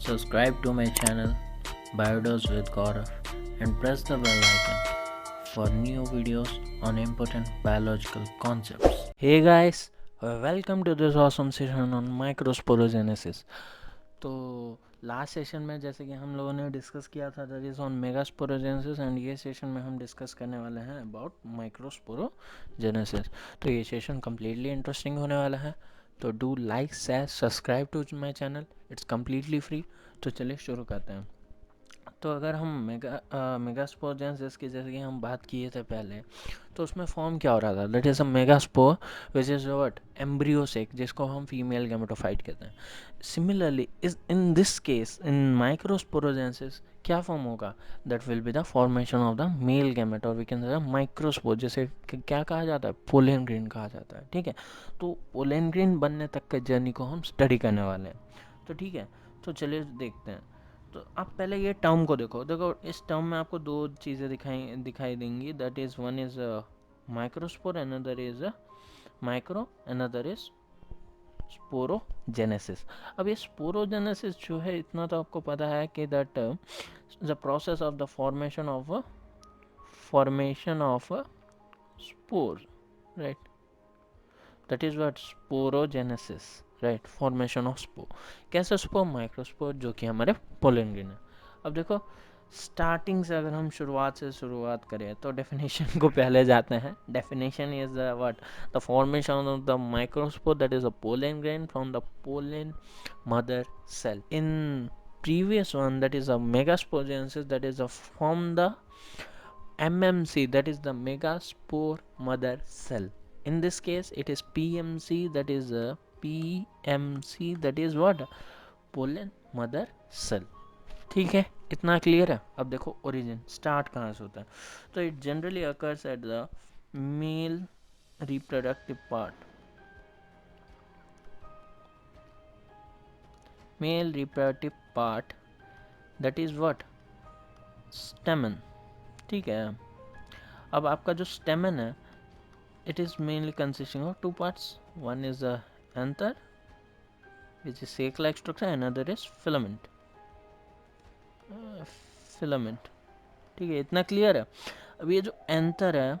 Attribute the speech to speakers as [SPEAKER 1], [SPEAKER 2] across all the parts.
[SPEAKER 1] Subscribe to my channel Biodose with Gaurav and press the bell icon for new videos on important biological concepts. Hey guys, welcome to this awesome session on microsporogenesis. तो last session में जैसे कि हम लोगों ने discuss किया था that is on megasporogenesis and ये सेशन में हम डिस्कस करने वाले हैं अबाउट माइक्रोस्पोरोजेनेसिस. तो ये सेशन कम्प्लीटली इंटरेस्टिंग होने वाला है. तो do like share subscribe to my channel, it's completely free. तो चलिए शुरू करते हैं. तो अगर हम मेगास्पोरोजेनेसिस की जैसे कि हम बात किए थे पहले, तो उसमें फॉर्म क्या हो रहा था, that is a megaspore which is what embryo sac, जिसको हम फीमेल गैमेटोफाइट कहते हैं. सिमिलरली इस in this case in microsporogenesis क्या फॉर्म होगा, that will be the formation of the male gamete और वी कैन से माइक्रोस्पोर, जैसे क्या कहा जाता है, पोलन ग्रेन कहा जाता है. ठीक है, तो पोलन ग्रेन बनने तक के जर्नी को हम स्टडी करने वाले हैं. तो ठीक है, तो चलिए देखते हैं. तो आप पहले ये टर्म को देखो. इस टर्म में आपको दो चीज़ें दिखाई देंगी, that is one is microspore, another is micro, another is sporogenesis. अब ये स्पोरोजेनेसिस जो है, इतना तो आपको पता है कि that the process of the formation of spore, right, that is what sporogenesis, right, formation of spore. कैसे स्पोर, माइक्रोस्पोर, जो कि हमारे पोलन ग्रेन है. अब देखो, स्टार्टिंग से अगर हम शुरुआत करें तो डेफिनेशन को पहले जाते हैं. Definition is what, the formation of the microspore, that is a pollen grain from the pollen mother cell. In previous one, that is a megasporogenesis, that is a from the MMC, that is the megaspore mother cell. In this case it is PMC, that is a PMC, that is what, pollen mother cell. ठीक है, इतना clear है. अब देखो origin start कहाँ से होता है. तो it generally occurs at the male reproductive part, male reproductive part, that is what, स्टेमन. ठीक है, अब आपका जो स्टेमन है, it is mainly consisting of two parts. One is the anther, which is sac-like structure, another is filament. Filament. ठीक है, इतना clear है. अब ये जो एंथर है,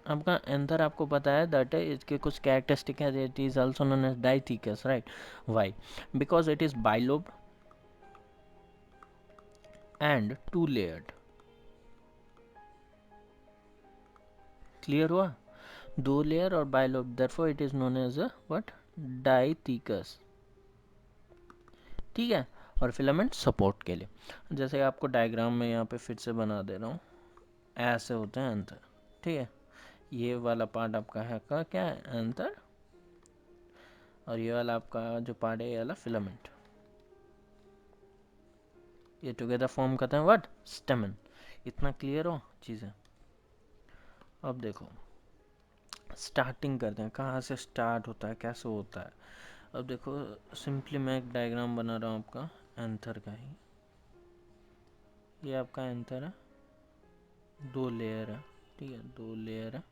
[SPEAKER 1] आपका एंथर आपको पता है दैट है इसके कुछ कैरेक्टरिस्टिक है. It is also known as dithecous, right. Why, because it is bilobed and two layered. Clear हुआ, दो लेयर और bilobe, therefore it is known as a what, dithecous. ठीक है, और फिलामेंट सपोर्ट के लिए, जैसे आपको डायग्राम में यहाँ पे फिर से बना दे रहा हूँ, ऐसे होते हैं एंथर. ठीक है, ये वाला पार्ट आपका है का क्या है, एंथर, और ये वाला आपका जो पार्ट है, ये वाला फिलामेंट. ये टुगेदर फॉर्म करते हैं व्हाट, स्टेमन. इतना क्लियर हो चीज़ें. अब देखो स्टार्टिंग करते हैं, कहाँ से स्टार्ट होता है, कैसे होता है. अब देखो सिंपली मैं एक डायग्राम बना रहा हूँ आपका एंथर का ही. ये आपका एंथर है, दो लेयर है. ठीक है, दो लेयर है,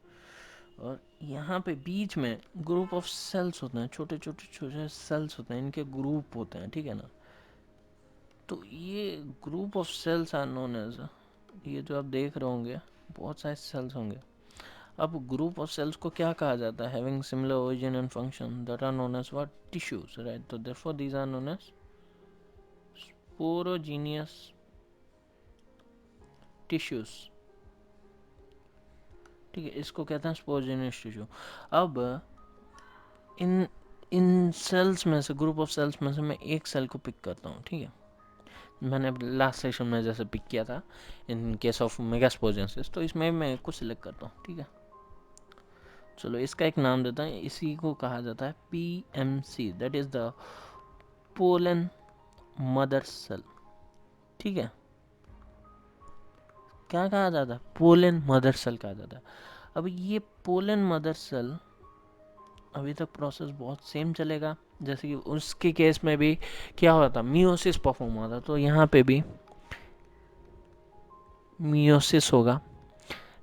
[SPEAKER 1] और यहाँ पे बीच में ग्रुप ऑफ सेल्स होते हैं, छोटे छोटे छोटे सेल्स होते हैं, इनके ग्रुप होते हैं. ठीक है ना, तो ये group of cells are known as, ये जो आप देख रहे होंगे बहुत सारे सेल्स होंगे. अब ग्रुप ऑफ सेल्स को क्या कहा जाता है, having similar origin and function, that are known as what, tissues, right. तो therefore these are known as sporogenous tissues. ठीक है, इसको कहते हैं स्पोरोजीनियस टिश्यू. अब इन इन सेल्स में से, ग्रुप ऑफ सेल्स में से मैं एक सेल को पिक करता हूँ. ठीक है, मैंने लास्ट सेशन में जैसे पिक किया था इन केस ऑफ मेगास्पोजेनेसिस, तो इसमें मैं कुछ सिलेक्ट करता हूँ. ठीक है, चलो इसका एक नाम देता है, इसी को कहा जाता है PMC, that is the pollen mother cell. ठीक है, क्या कहा जाता है, पोलन मदर सेल कहा जाता है. अब ये पोलन मदर सेल, अभी तक प्रोसेस बहुत सेम चलेगा, जैसे कि उसके केस में भी क्या हुआ था, मियोसिस परफॉर्म हुआ था. तो यहाँ पे भी मियोसिस होगा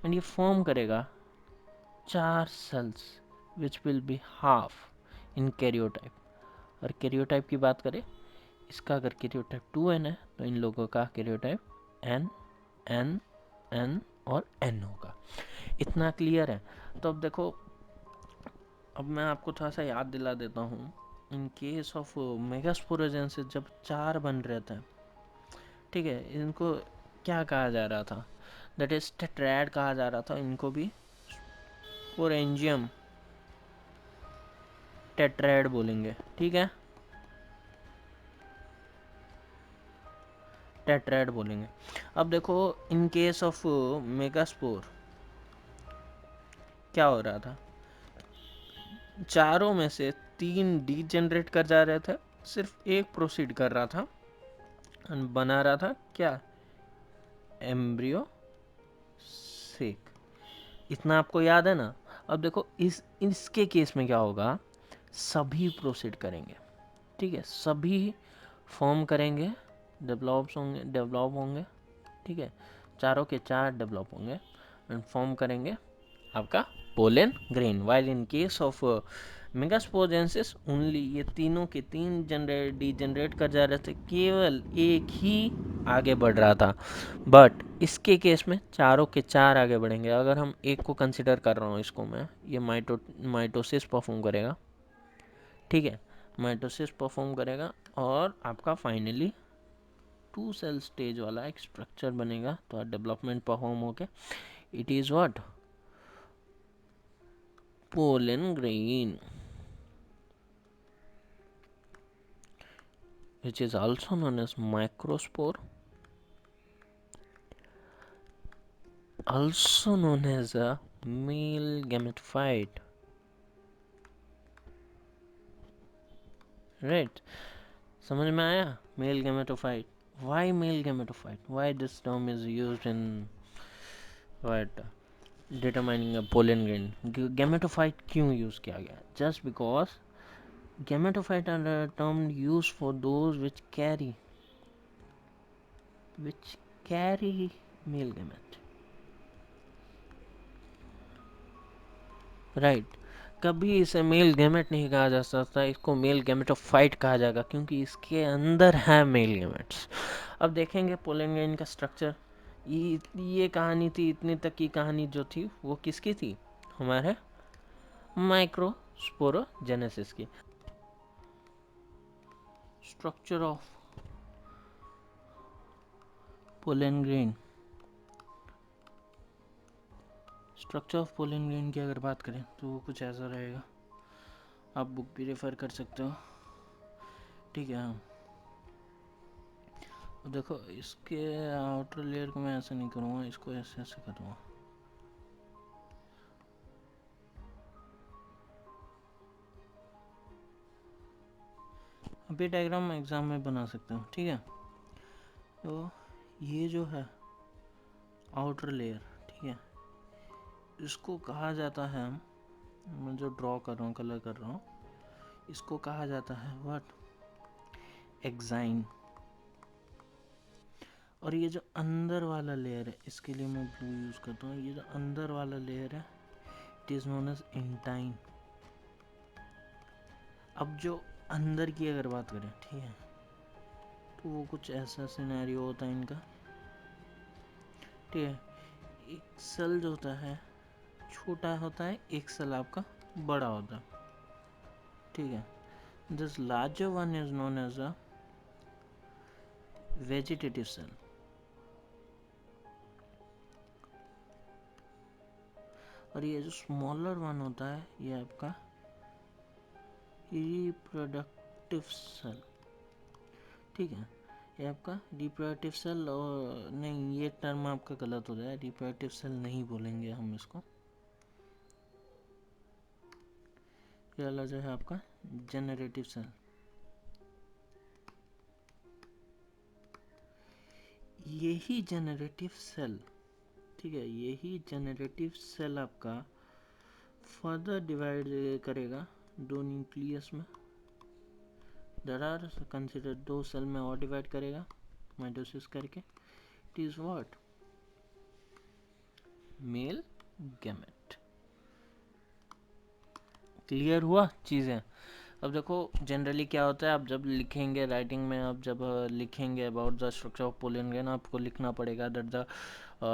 [SPEAKER 1] एंड ये फॉर्म करेगा चार cells which will be half in karyotype. और कैरियोटाइप की बात करें, इसका अगर कैरियोटाइप 2n है तो इन लोगों का कैरियोटाइप n n n और n होगा। इतना क्लियर है। तो अब देखो, अब मैं आपको थोड़ा सा याद दिला देता हूँ। इन केस ऑफ मेगास्पोरोजेंसिस जब 4 बन रहे थे, ठीक है, इनको क्या कहा जा रहा था, दैट इज टेट्राड कहा जा रहा था इनको भी। स्पोरेंजियम टेट्राड बोलेंगे, ठीक है, टेट्राड बोलेंगे। अब देखो, इन केस ऑफ मेगास्पोर क्या हो रहा था, चारों में से 3 डीजेनरेट कर जा रहे थे, सिर्फ एक प्रोसीड कर रहा था, बना रहा था क्या, एम्ब्रियो सेक। इतना आपको याद है ना। अब देखो इसके केस में क्या होगा, सभी प्रोसीड करेंगे, ठीक है, सभी फॉर्म करेंगे, डेवलप होंगे, ठीक है, चारों के 4 डेवलप होंगे एंड फॉर्म करेंगे आपका pollen grain. While in case of megasporogenesis only ये तीनों के 3 डीजनरेट कर जा रहे थे, केवल एक ही आगे बढ़ रहा था। बट इसके केस में चारों के 4 आगे बढ़ेंगे। अगर हम एक को कंसिडर कर रहा हूँ, इसको मैं, ये माइटोसिस परफॉर्म करेगा, ठीक है, माइटोसिस परफॉर्म करेगा और आपका फाइनली 2 सेल स्टेज वाला एक स्ट्रक्चर बनेगा। तो डेवलपमेंट परफॉर्म होके it is what, pollen grain, which is also known as microspore, also known as a male gametophyte, right? समझ में आया, male gametophyte. Why male gametophyte? Why this term is used in what determining a pollen grain? Gametophyte क्यों use किया गया? Just because gametophyte are a term used for those which carry male gamete, right right. कभी इसे male gamete नहीं कहा जा सकता, इसको मेल गैमेटोफाइट कहा जाएगा क्योंकि इसके अंदर है मेल गैमेट्स। अब देखेंगे पोलन ग्रेन का स्ट्रक्चर। ये कहानी थी, इतनी तक की कहानी जो थी वो किसकी थी, हमारे माइक्रोस्पोरोजेनेसिस की। Structure of pollen grain, structure of pollen grain की अगर बात करें तो वो कुछ ऐसा रहेगा। आप बुक भी रेफर कर सकते हो, ठीक है। देखो, इसके आउटर लेयर को मैं ऐसे नहीं करूँगा, इसको ऐसे ऐसे करूँगा। अभी डायग्राम एग्जाम में बना सकते हो, ठीक है। तो ये जो है आउटर लेयर, ठीक है, इसको कहा जाता है, मैं जो ड्रॉ कर रहा हूँ, कलर कर रहा हूँ, इसको कहा जाता है व्हाट, एक्साइन। और ये जो अंदर वाला लेयर है, इसके लिए मैं ब्लू यूज करता हूँ, ये जो अंदर वाला लेयर है it is known as intine. अब जो अंदर की अगर बात करें, ठीक है, तो वो कुछ ऐसा सिनेरियो होता है इनका, ठीक है। एक सेल जो होता है छोटा होता है, एक सेल आपका बड़ा होता है, ठीक है। This larger one is known as a vegetative cell, और ये जो स्मॉलर वन होता है ये आपका रिप्रोडक्टिव सेल, ठीक है। ये आपका रिप्रोडक्टिव सेल, और नहीं, ये टर्म आपका गलत हो जाए, रिप्रोडक्टिव सेल नहीं बोलेंगे हम इसको। ये वाला जो है आपका जनरेटिव सेल। यही जनरेटिव सेल, ठीक है, यही जनरेटिव सेल आपका फर्दर डिवाइड करेगा 2 न्यूक्लियस में। देयर आर कंसिडर 2 सेल में और डिवाइड करेगा माइटोसिस करके। It is what, male gamete. Clear हुआ चीजें। अब देखो जनरली क्या होता है, आप जब लिखेंगे राइटिंग में, आप जब लिखेंगे about the structure of pollen grain, आपको लिखना पड़ेगा that the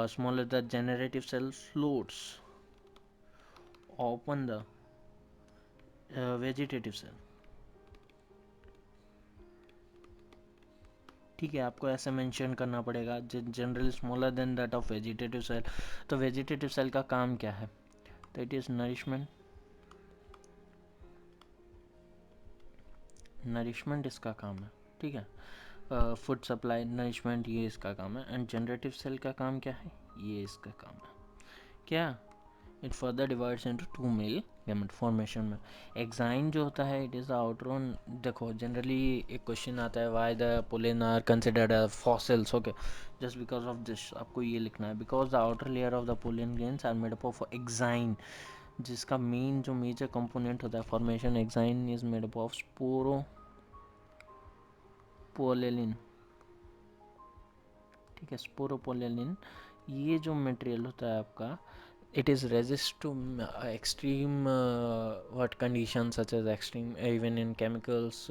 [SPEAKER 1] smaller the generative cell floats open the vegetative cell. ठीक है, आपको ऐसे मेंशन करना पड़ेगा generally smaller than that of vegetative cell. तो वेजिटेटिव सेल का काम क्या है? तो इट इज़ नरिशमेंट, नरिशमेंट इसका काम है। ठीक है, फूड सप्लाई, नरिशमेंट, ये इसका काम है। एंड जनरेटिव सेल का काम क्या है? ये इसका काम है। क्या? It further divides into two male gamete formation में। एक्साइन जो होता है it is the outer one. देखो जनरली एक क्वेश्चन आता है, why the pollen are considered as fossils. Okay, just because of this आपको ये लिखना है, because the outer layer of the pollen grains are made up of exine, जिसका main जो मेजर कंपोनेंट होता है formation exine is made up of स्पोरोपोलेलिन। ठीक है, स्पोरोपोलेलिन, ये जो मटेरियल होता है आपका, it is resist to extreme what conditions such as extreme even in chemicals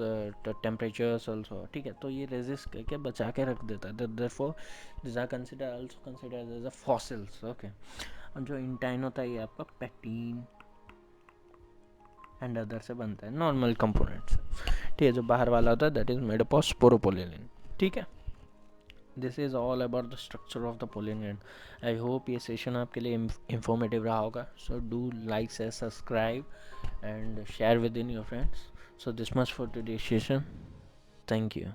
[SPEAKER 1] temperatures also। ठीक है, तो ये resist करके बचा के रख देता है, therefore these are considered also considered as a fossils। okay, और जो इंटाइन होता है ये आपका पैक्टीन एंड अदर से बनता है, नॉर्मल कंपोनेंट से। ठीक है, जो बाहर वाला होता है that is made up of sporopollenin. ठीक है, this is all about the structure of the pollen grain. I hope ये सेशन आपके लिए इंफॉर्मेटिव रहा होगा। सो डू लाइक से subscribe and share with in your friends. So this much for today session. Thank you.